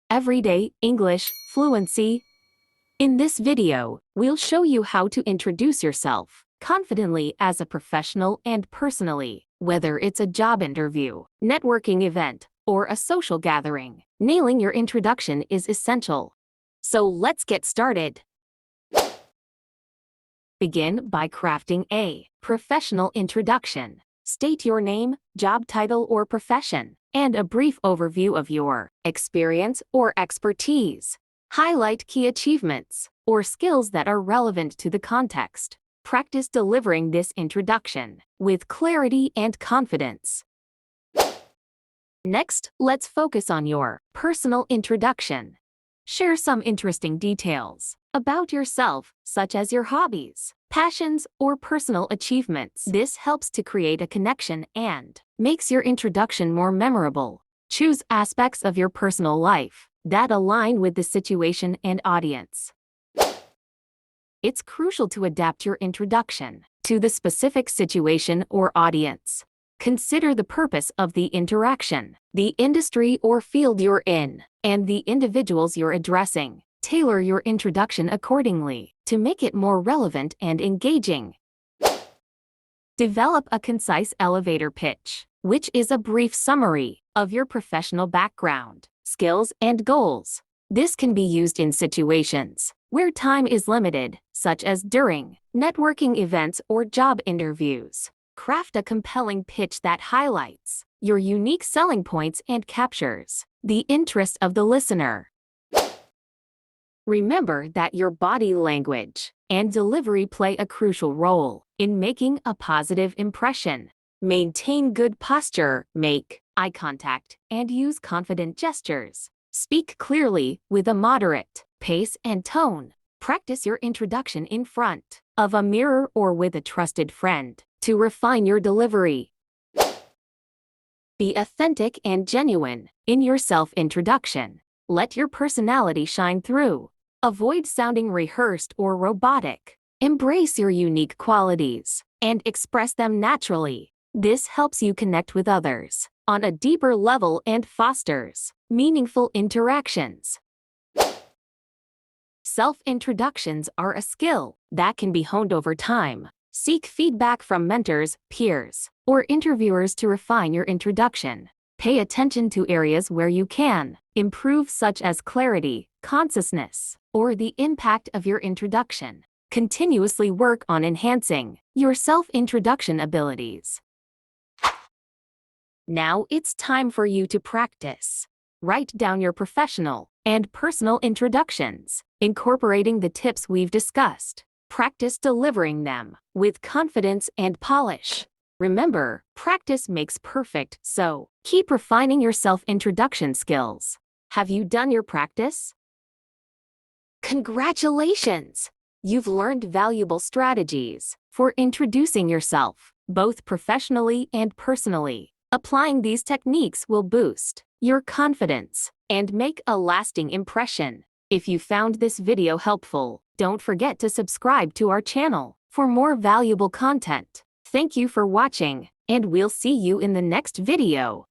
everyday English fluency. In this video, we'll show you how to introduce yourself confidently as a professional and personally, whether it's a job interview, networking event, or a social gathering. Nailing your introduction is essential. So let's get started. Begin by crafting a professional introduction. State your name, job title or profession, and a brief overview of your experience or expertise. Highlight key achievements or skills that are relevant to the context. Practice delivering this introduction with clarity and confidence. Next, let's focus on your personal introduction. Share some interesting details about yourself, such as your hobbies, passions, or personal achievements. This helps to create a connection and makes your introduction more memorable. Choose aspects of your personal life that align with the situation and audience. It's crucial to adapt your introduction to the specific situation or audience. Consider the purpose of the interaction, the industry or field you're in, and the individuals you're addressing. Tailor your introduction accordingly to make it more relevant and engaging. Develop a concise elevator pitch, which is a brief summary of your professional background, skills, and goals. This can be used in situations where time is limited, such as during networking events or job interviews. Craft a compelling pitch that highlights your unique selling points and captures the interest of the listener. Remember that your body language and delivery play a crucial role in making a positive impression. Maintain good posture, make eye contact, and use confident gestures. Speak clearly with a moderate pace and tone. Practice your introduction in front of a mirror or with a trusted friend to refine your delivery. Be authentic and genuine in your self-introduction. Let your personality shine through. Avoid sounding rehearsed or robotic. Embrace your unique qualities and express them naturally. This helps you connect with others on a deeper level and fosters meaningful interactions. Self-introductions are a skill that can be honed over time. Seek feedback from mentors, peers, or interviewers to refine your introduction. Pay attention to areas where you can improve, such as clarity, conciseness, or the impact of your introduction. Continuously work on enhancing your self-introduction abilities. Now it's time for you to practice. Write down your professional and personal introductions, incorporating the tips we've discussed. Practice delivering them with confidence and polish. Remember, practice makes perfect, so keep refining your self-introduction skills. Have you done your practice? Congratulations! You've learned valuable strategies for introducing yourself, both professionally and personally. Applying these techniques will boost your confidence and make a lasting impression. If you found this video helpful, don't forget to subscribe to our channel for more valuable content. Thank you for watching, and we'll see you in the next video.